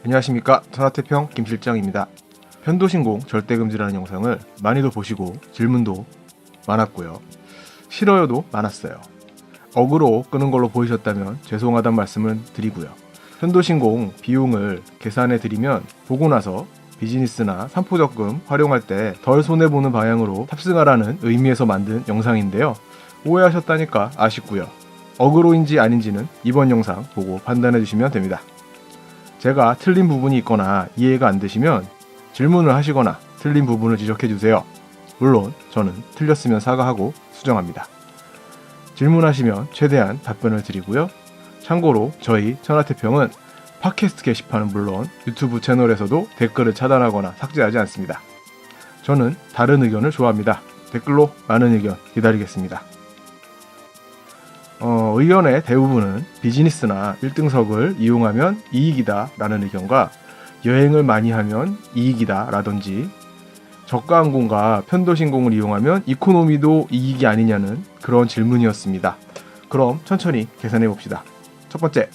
안녕하십니까, 천하태평 김실장입니다. 편도신공 절대금지라는 영상을 많이도 보시고 질문도 많았고요. 싫어요도 많았어요. 억으로 끄는 걸로 보이셨다면 죄송하다는 말씀을 드리고요. 편도신공 비용을 계산해 드리면 보고 나서 비즈니스나 삼포적금 활용할 때 덜 손해보는 방향으로 탑승하라는 의미에서 만든 영상인데요. 오해하셨다니까 아쉽고요. 억으로인지 아닌지는 이번 영상 보고 판단해 주시면 됩니다. 제가 틀린 부분이 있거나 이해가 안 되시면 질문을 하시거나 틀린 부분을 지적해 주세요. 물론 저는 틀렸으면 사과하고 수정합니다. 질문하시면 최대한 답변을 드리고요. 참고로 저희 천하태평은 팟캐스트 게시판은 물론 유튜브 채널에서도 댓글을 차단하거나 삭제하지 않습니다. 저는 다른 의견을 좋아합니다. 댓글로 많은 의견 기다리겠습니다. 의견의 대부분은 비즈니스나 1등석을 이용하면 이익이다 라는 의견과 여행을 많이 하면 이익이다 라든지 저가항공과 편도신공을 이용하면 이코노미도 이익이 아니냐는 그런 질문이었습니다. 그럼 천천히 계산해 봅시다. 첫 번째,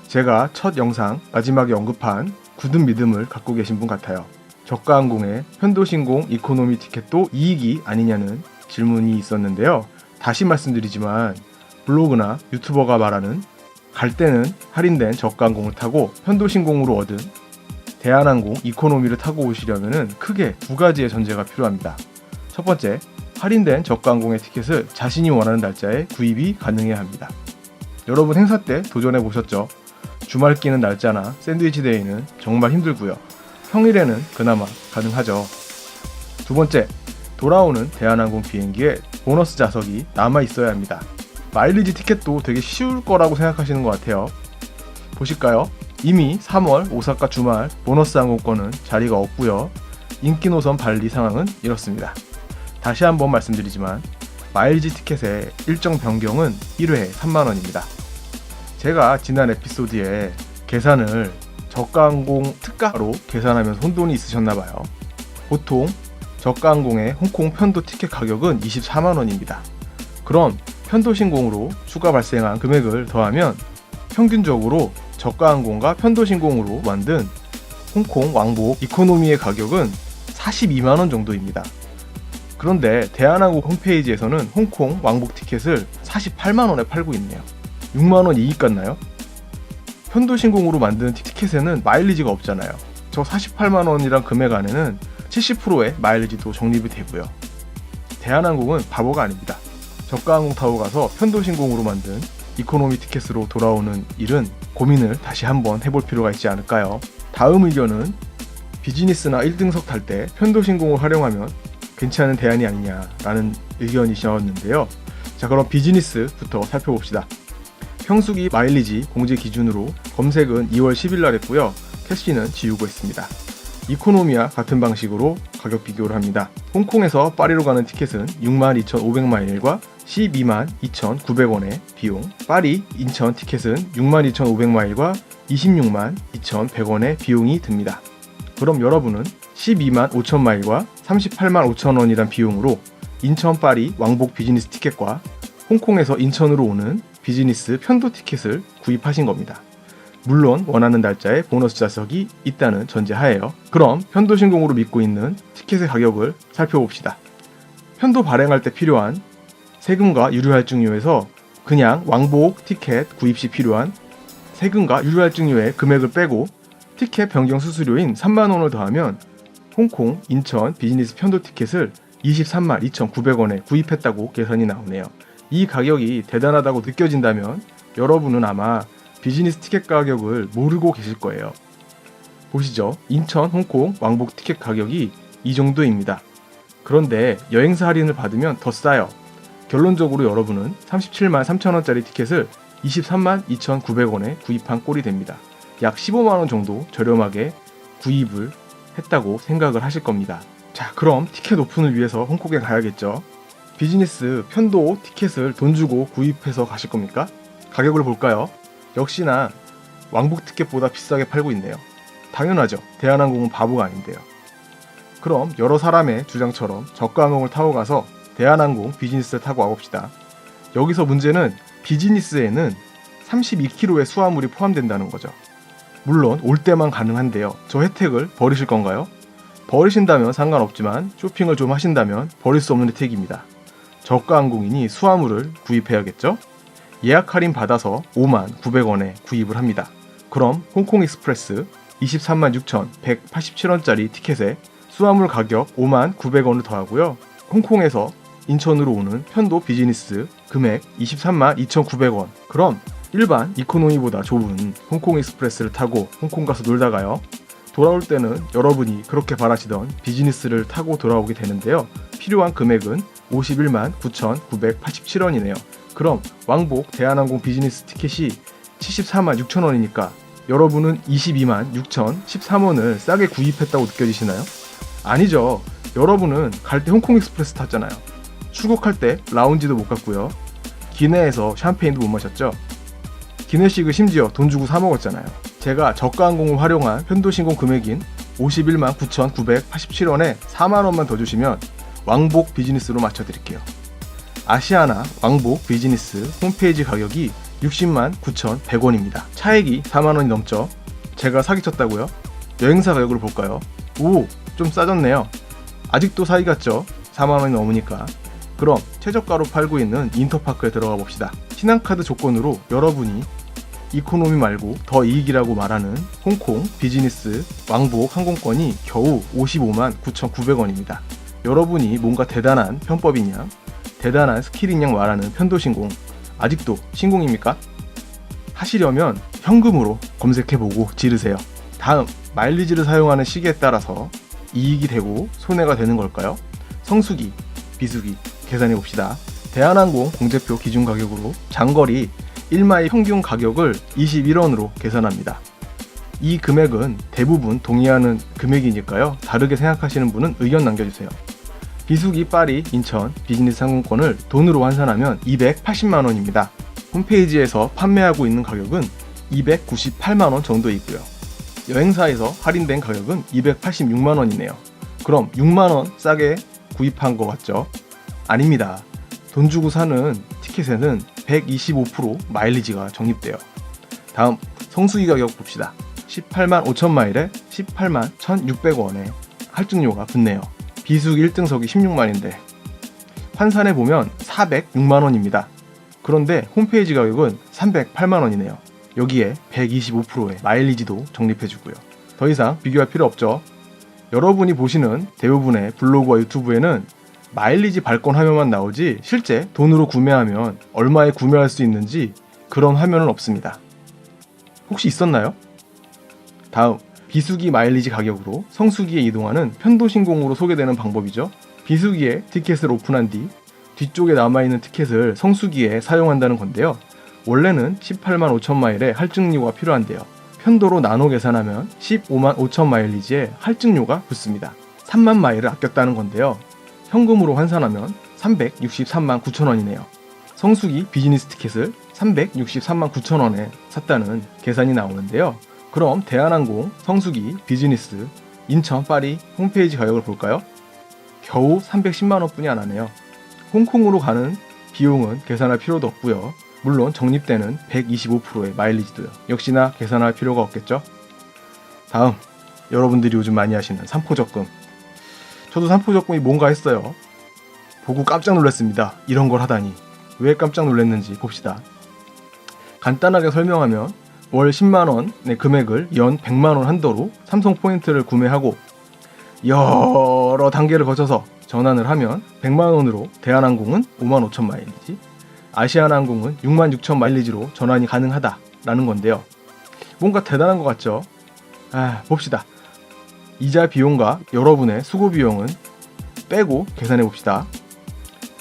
제가 첫 영상 마지막에 언급한 굳은 믿음을 갖고 계신 분 같아요. 저가항공의 편도신공 이코노미 티켓도 이익이 아니냐는 질문이 있었는데요. 다시 말씀드리지만 블로그나 유튜버가 말하는 갈 때는 할인된 저가항공을 타고 편도신공으로 얻은 대한항공 이코노미를 타고 오시려면 크게 두 가지의 전제가 필요합니다. 첫 번째, 할인된 저가항공의 티켓을 자신이 원하는 날짜에 구입이 가능해야 합니다. 여러분 행사 때 도전해 보셨죠? 주말 끼는 날짜나 샌드위치 데이는 정말 힘들고요. 평일에는 그나마 가능하죠. 두 번째, 돌아오는 대한항공 비행기에 보너스 좌석이 남아 있어야 합니다. 마일리지 티켓도 되게 쉬울 거라고 생각하시는 것 같아요. 보실까요? 이미 3월 오사카 주말 보너스 항공권은 자리가 없고요. 인기 노선 발리 상황은 이렇습니다. 다시 한번 말씀드리지만 마일리지 티켓의 일정 변경은 1회에 3만원입니다. 제가 지난 에피소드에 계산을 저가항공 특가로 계산하면서 혼돈이 있으셨나봐요. 보통 저가항공의 홍콩 편도 티켓 가격은 24만원입니다. 그럼 편도신공으로 추가 발생한 금액을 더하면 평균적으로 저가항공과 편도신공으로 만든 홍콩 왕복 이코노미의 가격은 42만원 정도입니다. 그런데 대한항공 홈페이지에서는 홍콩 왕복 티켓을 48만원에 팔고 있네요. 6만원 이익 같나요? 편도신공으로 만든 티켓에는 마일리지가 없잖아요. 저 48만원이란 금액 안에는 70%의 마일리지도 적립이 되고요. 대한항공은 바보가 아닙니다. 저가항공 타고 가서 편도신공으로 만든 이코노미 티켓으로 돌아오는 일은 고민을 다시 한번 해볼 필요가 있지 않을까요? 다음 의견은 비즈니스나 1등석 탈 때 편도신공을 활용하면 괜찮은 대안이 아니냐라는 의견이셨는데요. 자, 그럼 비즈니스부터 살펴봅시다. 평수기 마일리지 공제 기준으로 검색은 2월 10일 날 했고요. 캐시는 지우고 있습니다. 이코노미와 같은 방식으로 가격 비교를 합니다. 홍콩에서 파리로 가는 티켓은 62,500마일과 122,2,900원의 비용, 파리 인천 티켓은 62,500마일과 262,100원의 비용이 듭니다. 그럼 여러분은 125,000마일과 385,000원이란 비용으로 인천 파리 왕복 비즈니스 티켓과 홍콩에서 인천으로 오는 비즈니스 편도 티켓을 구입하신 겁니다. 물론 원하는 날짜에 보너스 좌석이 있다는 전제하에요. 그럼 편도신공으로 믿고 있는 티켓의 가격을 살펴봅시다. 편도 발행할 때 필요한 세금과 유류할증료에서 그냥 왕복 티켓 구입 시 필요한 세금과 유류할증료의 금액을 빼고 티켓 변경 수수료인 3만원을 더하면 홍콩, 인천 비즈니스 편도 티켓을 232,900원에 구입했다고 계산이 나오네요. 이 가격이 대단하다고 느껴진다면 여러분은 아마 비즈니스 티켓 가격을 모르고 계실 거예요. 보시죠. 인천, 홍콩 왕복 티켓 가격이 이 정도입니다. 그런데 여행사 할인을 받으면 더 싸요. 결론적으로 여러분은 373,000원짜리 티켓을 232,900원에 구입한 꼴이 됩니다. 약 15만원 정도 저렴하게 구입을 했다고 생각을 하실 겁니다. 자, 그럼 티켓 오픈을 위해서 홍콩에 가야겠죠. 비즈니스 편도 티켓을 돈 주고 구입해서 가실 겁니까? 가격을 볼까요? 역시나 왕복 티켓보다 비싸게 팔고 있네요. 당연하죠. 대한항공은 바보가 아닌데요. 그럼 여러 사람의 주장처럼 저가항공을 타고 가서 대한항공 비즈니스를 타고 와봅시다. 여기서 문제는 비즈니스에는 32kg의 수화물이 포함된다는 거죠. 물론 올 때만 가능한데요. 저 혜택을 버리실 건가요? 버리신다면 상관없지만 쇼핑을 좀 하신다면 버릴 수 없는 혜택입니다. 저가 항공이니 수화물을 구입해야겠죠? 예약 할인 받아서 56,900원에 구입을 합니다. 그럼 홍콩 익스프레스 236,187원짜리 티켓에 수화물 가격 59,900원을 더하고요. 홍콩에서 인천으로 오는 편도 비즈니스 금액 232,900원. 그럼 일반 이코노미보다 좁은 홍콩 익스프레스를 타고 홍콩 가서 놀다가요. 돌아올 때는 여러분이 그렇게 바라시던 비즈니스를 타고 돌아오게 되는데요. 필요한 금액은 519,987원이네요. 그럼 왕복 대한항공 비즈니스 티켓이 746,000원이니까 여러분은 226,013원을 싸게 구입했다고 느껴지시나요? 아니죠. 여러분은 갈 때 홍콩 익스프레스 탔잖아요. 출국할 때 라운지도 못 갔고요. 기내에서 샴페인도 못 마셨죠. 기내식을 심지어 돈 주고 사 먹었잖아요. 제가 저가 항공을 활용한 편도신공 금액인 519,987원에 4만원만 더 주시면 왕복 비즈니스로 맞춰드릴게요. 아시아나 왕복 비즈니스 홈페이지 가격이 609,100원입니다. 차액이 4만원이 넘죠. 제가 사기쳤다고요? 여행사 가격으로 볼까요? 오, 좀 싸졌네요. 아직도 사기 같죠? 4만원이 넘으니까. 그럼 최저가로 팔고 있는 인터파크에 들어가 봅시다. 신한카드 조건으로 여러분이 이코노미 말고 더 이익이라고 말하는 홍콩 비즈니스 왕복 항공권이 겨우 559,900원입니다. 여러분이 뭔가 대단한 편법이냐, 대단한 스킬이냐 말하는 편도신공, 아직도 신공입니까? 하시려면 현금으로 검색해보고 지르세요. 다음, 마일리지를 사용하는 시기에 따라서 이익이 되고 손해가 되는 걸까요? 성수기, 비수기 계산해봅시다. 대한항공 공제표 기준 가격으로 장거리 1마일 평균 가격을 21원으로 계산합니다. 이 금액은 대부분 동의하는 금액이니까요. 다르게 생각하시는 분은 의견 남겨주세요. 비수기 파리 인천 비즈니스 항공권을 돈으로 환산하면 280만원입니다. 홈페이지에서 판매하고 있는 가격은 298만원 정도이고요. 여행사에서 할인된 가격은 286만원이네요. 그럼 6만원 싸게 구입한 것 같죠? 아닙니다. 돈 주고 사는 티켓에는 125% 마일리지가 적립돼요. 다음 성수기 가격 봅시다. 18만 5천 마일에 18만 1,600원에 할증료가 붙네요. 비수기 1등석이 16만인데 환산해보면 406만원입니다. 그런데 홈페이지 가격은 308만원이네요. 여기에 125%의 마일리지도 적립해주고요. 더 이상 비교할 필요 없죠. 여러분이 보시는 대부분의 블로그와 유튜브에는 마일리지 발권 화면만 나오지 실제 돈으로 구매하면 얼마에 구매할 수 있는지 그런 화면은 없습니다. 혹시 있었나요? 다음, 비수기 마일리지 가격으로 성수기에 이동하는 편도신공으로 소개되는 방법이죠. 비수기에 티켓을 오픈한 뒤 뒤쪽에 남아있는 티켓을 성수기에 사용한다는 건데요. 원래는 18만 5천 마일에 할증료가 필요한데요. 편도로 나눠 계산하면 15만 5천 마일리지에 할증료가 붙습니다. 3만 마일을 아꼈다는 건데요. 현금으로 환산하면 363만 9천 원이네요. 성수기 비즈니스 티켓을 363만 9천 원에 샀다는 계산이 나오는데요. 그럼 대한항공 성수기 비즈니스 인천 파리 홈페이지 가격을 볼까요? 겨우 310만 원뿐이 안 하네요. 홍콩으로 가는 비용은 계산할 필요도 없고요. 물론 적립되는 125%의 마일리지도요. 역시나 계산할 필요가 없겠죠? 다음, 여러분들이 요즘 많이 하시는 삼포적금. 저도 삼포적금이 뭔가 했어요. 보고 깜짝 놀랐습니다. 이런 걸 하다니. 왜 깜짝 놀랐는지 봅시다. 간단하게 설명하면 월 10만원의 금액을 연 100만원 한도로 삼성 포인트를 구매하고 여러 단계를 거쳐서 전환을 하면 100만원으로 대한항공은 5만 5천 마일리지, 아시아나항공은 6만 6천 마일리지로 전환이 가능하다라는 건데요. 뭔가 대단한 것 같죠? 봅시다. 이자 비용과 여러분의 수고 비용은 빼고 계산해 봅시다.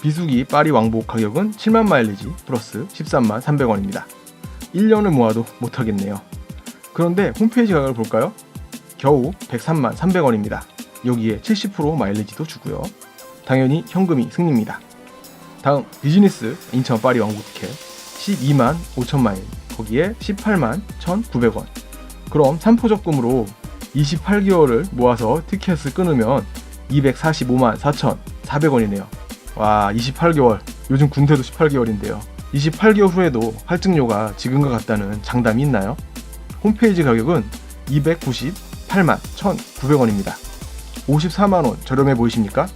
비수기 파리 왕복 가격은 7만 마일리지 플러스 13만 300원입니다. 1년을 모아도 못하겠네요. 그런데 홈페이지 가격을 볼까요? 겨우 103만 300원입니다. 여기에 70% 마일리지도 주고요. 당연히 현금이 승리입니다. 다음, 비즈니스 인천 파리 왕복 티켓 12만 5천 마일, 거기에 18만 1,900원. 그럼 삼포적금으로 28개월을 모아서 티켓을 끊으면 245만 4,400원이네요. 와, 28개월. 요즘 군대도 18개월인데요. 28개월 후에도 할증료가 지금과 같다는 장담이 있나요? 홈페이지 가격은 298만 1,900원입니다. 54만원 저렴해 보이십니까?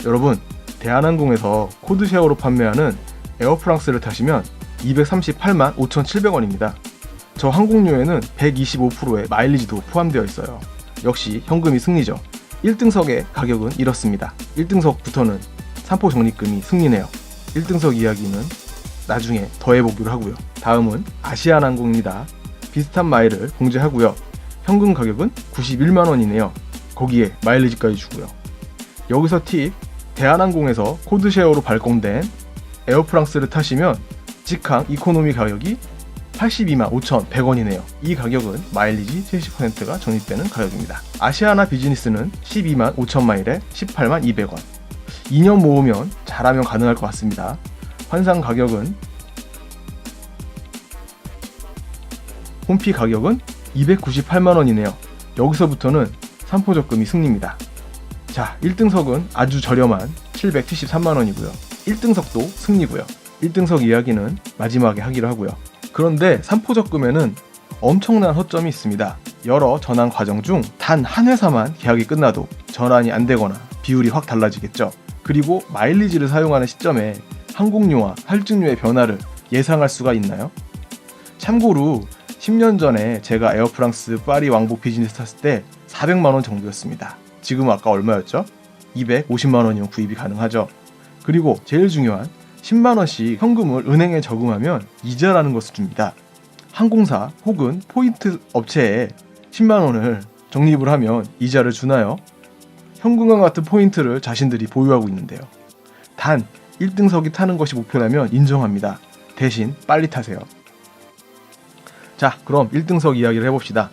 여러분, 대한항공에서 코드쉐어로 판매하는 에어프랑스를 타시면 238만 5,700원입니다. 저 항공료에는 125%의 마일리지도 포함되어 있어요. 역시 현금이 승리죠. 1등석의 가격은 이렇습니다. 1등석부터는 삼포 적립금이 승리네요. 1등석 이야기는 나중에 더 해보기로 하고요. 다음은 아시아나항공입니다. 비슷한 마일을 공제하고요. 현금 가격은 91만원이네요. 거기에 마일리지까지 주고요. 여기서 팁, 대한항공에서 코드쉐어로 발행된 에어프랑스를 타시면 직항 이코노미 가격이 82만 5,100원이네요. 이 가격은 마일리지 70%가 적립되는 가격입니다. 아시아나 비즈니스는 12만 5천마일에 18만 200원. 2년 모으면 잘하면 가능할 것 같습니다. 환상 가격은 홈피 가격은 298만원이네요. 여기서부터는 삼포 적금이 승리입니다. 자, 1등석은 아주 저렴한 773만원이고요. 1등석도 승리고요. 1등석 이야기는 마지막에 하기로 하고요. 그런데 삼포 적금에는 엄청난 허점이 있습니다. 여러 전환 과정 중 단 한 회사만 계약이 끝나도 전환이 안 되거나 비율이 확 달라지겠죠. 그리고 마일리지를 사용하는 시점에 항공료와 할증료의 변화를 예상할 수가 있나요? 참고로 10년 전에 제가 에어프랑스 파리 왕복 비즈니스 탔을 때 400만원 정도였습니다. 지금은 아까 얼마였죠? 250만원이면 구입이 가능하죠. 그리고 제일 중요한 10만원씩 현금을 은행에 저금하면 이자라는 것을 줍니다. 항공사 혹은 포인트 업체에 10만원을 적립을 하면 이자를 주나요? 현금과 같은 포인트를 자신들이 보유하고 있는데요. 단 1등석이 타는 것이 목표라면 인정합니다. 대신 빨리 타세요. 자, 그럼 1등석 이야기를 해봅시다.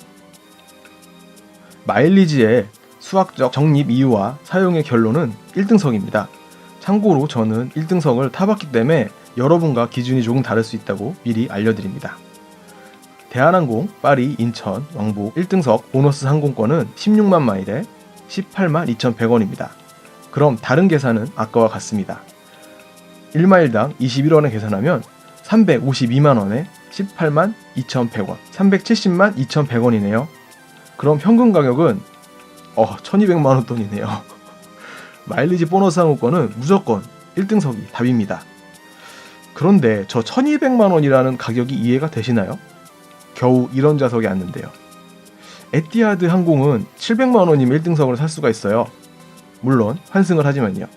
마일리지의 수학적 적립 이유와 사용의 결론은 1등석입니다. 참고로 저는 1등석을 타봤기 때문에 여러분과 기준이 조금 다를 수 있다고 미리 알려드립니다. 대한항공 파리 인천 왕복 1등석 보너스 항공권은 16만 마일에 18만 2,100원입니다. 그럼 다른 계산은 아까와 같습니다. 1마일당 21원에 계산하면 352만원에 18만 2,100원, 370만 2,100원이네요. 그럼 현금 가격은 1200만원 돈이네요. 마일리지 보너스 항공권은 무조건 1등석이 답입니다. 그런데 저 1200만원이라는 가격이 이해가 되시나요? 겨우 이런 좌석이 앉는데요. 에티하드 항공은 700만원이면 1등석을 살 수가 있어요. 물론 환승을 하지만요.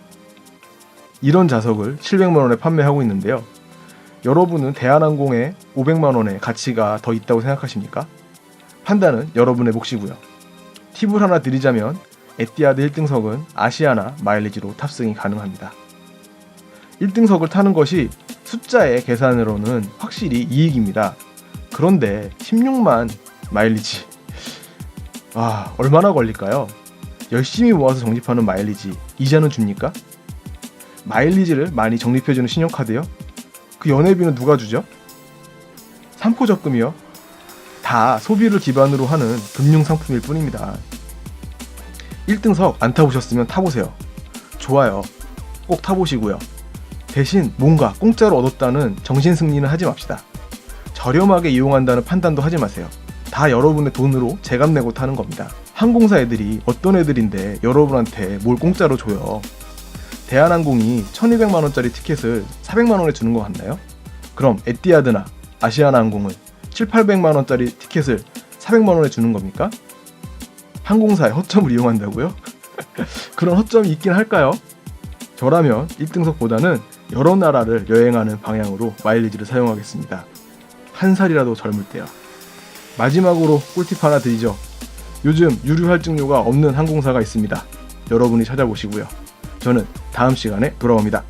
이런 좌석을 700만원에 판매하고 있는데요. 여러분은 대한항공에 500만원의 가치가 더 있다고 생각하십니까? 판단은 여러분의 몫이고요. 팁을 하나 드리자면 에티하드 1등석은 아시아나 마일리지로 탑승이 가능합니다. 1등석을 타는 것이 숫자의 계산으로는 확실히 이익입니다. 그런데 16만 마일리지, 얼마나 걸릴까요? 열심히 모아서 적립하는 마일리지 이자는 줍니까? 마일리지를 많이 적립해주는 신용카드요? 그 연회비는 누가 주죠? 삼포 적금이요? 다 소비를 기반으로 하는 금융상품일 뿐입니다. 1등석 안 타보셨으면 타보세요. 좋아요. 꼭 타보시고요. 대신 뭔가 공짜로 얻었다는 정신승리는 하지 맙시다. 저렴하게 이용한다는 판단도 하지 마세요. 다 여러분의 돈으로 제값 내고 타는 겁니다. 항공사 애들이 어떤 애들인데 여러분한테 뭘 공짜로 줘요. 대한항공이 1200만원짜리 티켓을 400만원에 주는 것 같나요? 그럼 에티하드나 아시아나항공은 700~800만원짜리 티켓을 400만원에 주는 겁니까? 항공사의 허점을 이용한다고요? 그런 허점이 있긴 할까요? 저라면 1등석보다는 여러 나라를 여행하는 방향으로 마일리지를 사용하겠습니다. 한 살이라도 젊을 때요. 마지막으로 꿀팁 하나 드리죠. 요즘 유류 할증료가 없는 항공사가 있습니다. 여러분이 찾아보시고요. 저는 다음 시간에 돌아옵니다.